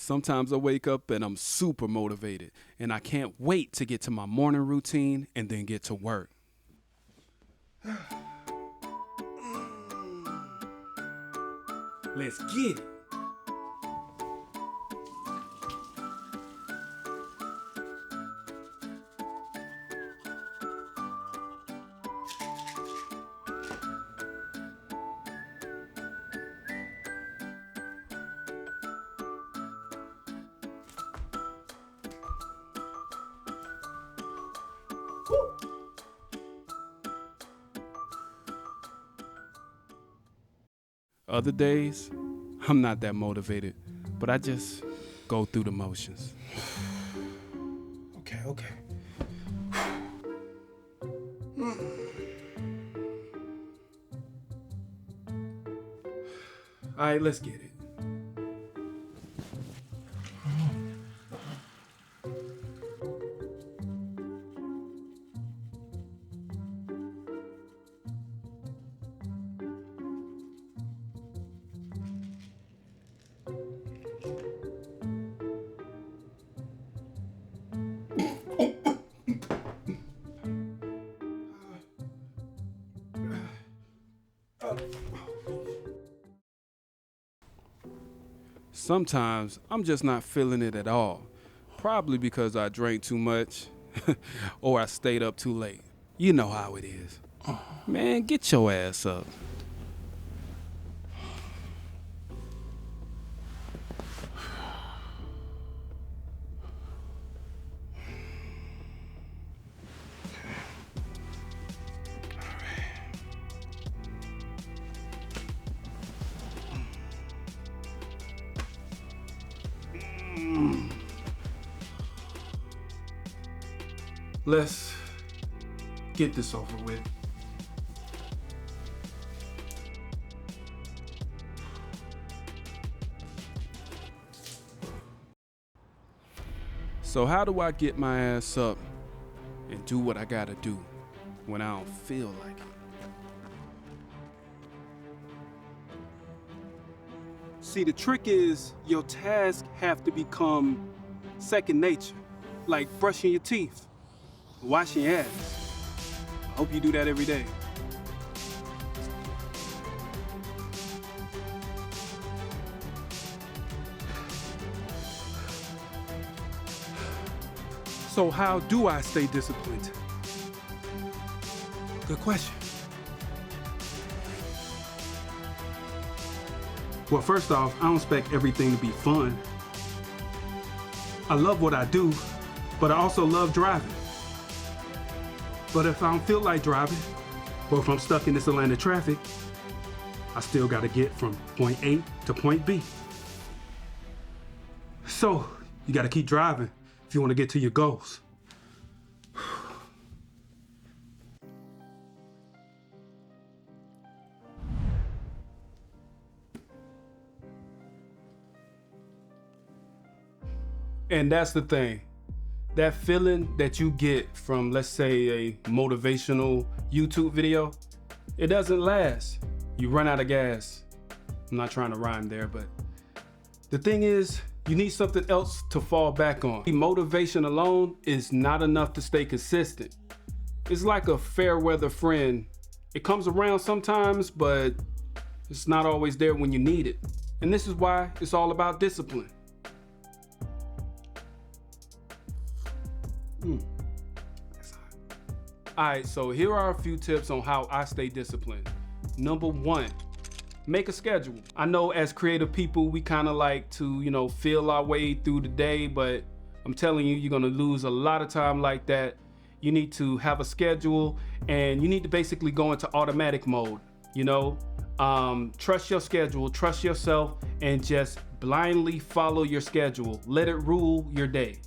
Sometimes I wake up and I'm super motivated and I can't wait to get to my morning routine and then get to work. Let's get it. Other days, I'm not that motivated, but I just go through the motions. Okay. All right, let's get it. Sometimes I'm just not feeling it at all. Probably because I drank too much or I stayed up too late. You know how it is. Man, get your ass up. Let's get this over with. So how do I get my ass up and do what I gotta do when I don't feel like it? See, the trick is your tasks have to become second nature, like brushing your teeth. Washing your ass. I hope you do that every day. So how do I stay disciplined? Good question. Well, first off, I don't expect everything to be fun. I love what I do, but I also love driving. But if I don't feel like driving, or if I'm stuck in this Atlanta traffic, I still gotta get from point A to point B. So, you gotta keep driving if you wanna get to your goals. And that's the thing. That feeling that you get from, let's say, a motivational YouTube video, it doesn't last. You run out of gas. I'm not trying to rhyme there, but the thing is, you need something else to fall back on. Motivation alone is not enough to stay consistent. It's like a fair weather friend. It comes around sometimes, but it's not always there when you need it. And this is why it's all about discipline. All right, so here are a few tips on how I stay disciplined. Number one, make a schedule. I know as creative people, we kind of like to, feel our way through the day, but I'm telling you, you're gonna lose a lot of time like that. You need to have a schedule and you need to basically go into automatic mode, Trust your schedule, trust yourself, and just blindly follow your schedule. Let it rule your day.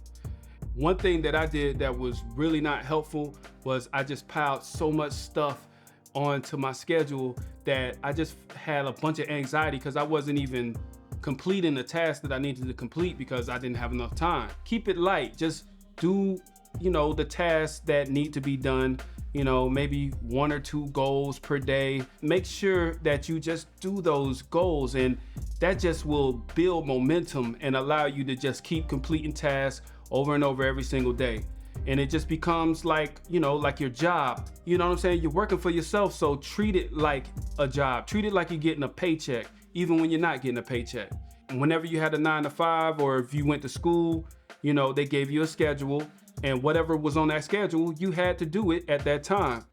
One thing that I did that was really not helpful was I just piled so much stuff onto my schedule that I just had a bunch of anxiety because I wasn't even completing the task that I needed to complete because I didn't have enough time. Keep it light. Just do, the tasks that need to be done you know, maybe 1 or 2 goals per day. Make sure that you just do those goals, and that just will build momentum and allow you to just keep completing tasks over and over every single day. And it just becomes like, you know, like your job. You know what I'm saying? You're working for yourself, so treat it like a job. Treat it like you're getting a paycheck, even when you're not getting a paycheck. And whenever you had a 9 to 5, or if you went to school, you know, they gave you a schedule, and whatever was on that schedule, you had to do it at that time.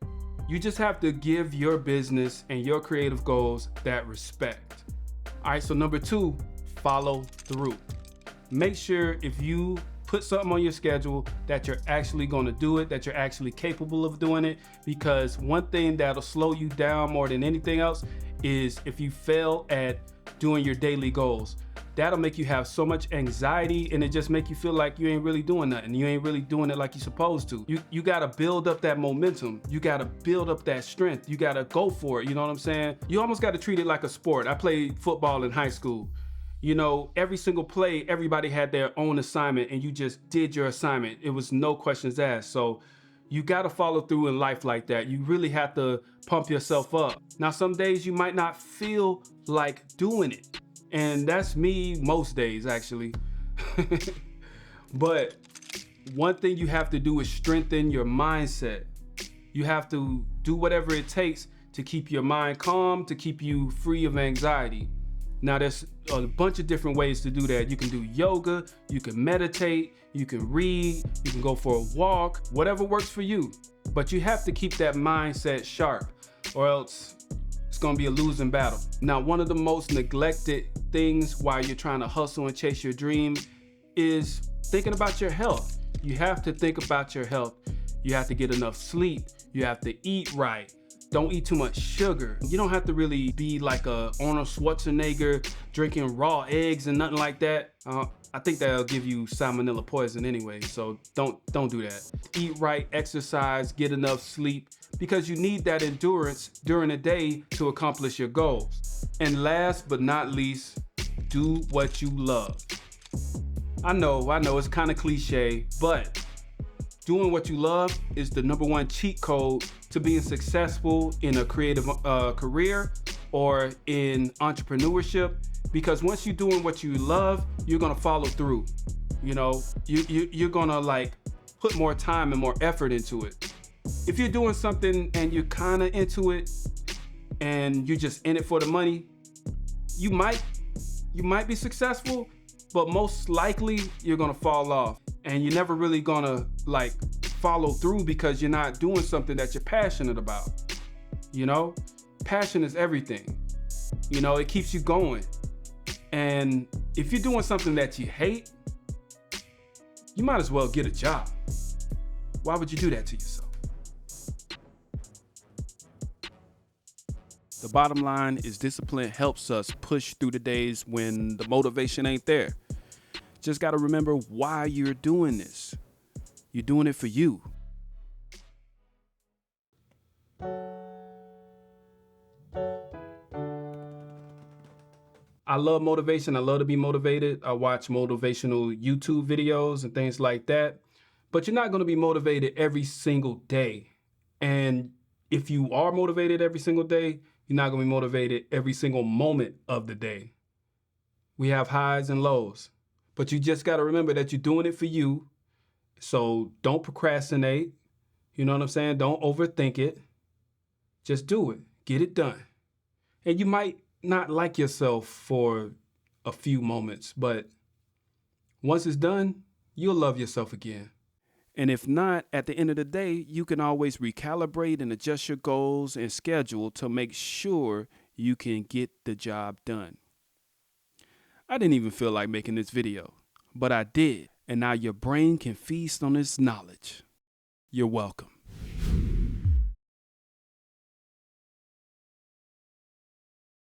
You just have to give your business and your creative goals that respect. All right, so number 2, follow through. Make sure if you put something on your schedule that you're actually going to do it, that you're actually capable of doing it, because one thing that'll slow you down more than anything else is if you fail at doing your daily goals. That'll make you have so much anxiety, and it just make you feel like you ain't really doing nothing. You ain't really doing it like you're supposed to. You gotta build up that momentum. You gotta build up that strength. You gotta go for it, you know what I'm saying? You almost gotta treat it like a sport. I played football in high school. You know, every single play, everybody had their own assignment, and you just did your assignment. It was no questions asked. So you gotta follow through in life like that. You really have to pump yourself up. Now, some days you might not feel like doing it. And that's me most days, actually. But one thing you have to do is strengthen your mindset. You have to do whatever it takes to keep your mind calm, to keep you free of anxiety. Now, there's a bunch of different ways to do that. You can do yoga, you can meditate, you can read, you can go for a walk, whatever works for you. But you have to keep that mindset sharp, or else it's gonna be a losing battle. Now, one of the most neglected things while you're trying to hustle and chase your dream is thinking about your health. You have to think about your health. You have to get enough sleep. You have to eat right. Don't eat too much sugar. You don't have to really be like a Arnold Schwarzenegger drinking raw eggs and nothing like that. I think that'll give you salmonella poison anyway, so don't do that. Eat right, exercise, get enough sleep, because you need that endurance during the day to accomplish your goals. And last but not least, do what you love. I know it's kind of cliche, but doing what you love is the #1 cheat code to being successful in a creative career or in entrepreneurship. Because once you're doing what you love, you're gonna follow through. You know, you're gonna like put more time and more effort into it. If you're doing something and you're kind of into it and you're just in it for the money, you might be successful, but most likely you're gonna fall off, and you're never really gonna like follow through because you're not doing something that you're passionate about. You know, passion is everything. You know, it keeps you going. And if you're doing something that you hate, you might as well get a job. Why would you do that to yourself? The bottom line is discipline helps us push through the days when the motivation ain't there. Just got to remember why you're doing this. You're doing it for you. I love motivation. I love to be motivated. I watch motivational YouTube videos and things like that. But you're not going to be motivated every single day. And if you are motivated every single day, you're not going to be motivated every single moment of the day. We have highs and lows. But you just got to remember that you're doing it for you. So don't procrastinate. You know what I'm saying? Don't overthink it. Just do it. Get it done. And you might not like yourself for a few moments, but once it's done, you'll love yourself again. And if not, at the end of the day, you can always recalibrate and adjust your goals and schedule to make sure you can get the job done. I didn't even feel like making this video, but I did. And now your brain can feast on this knowledge. You're welcome.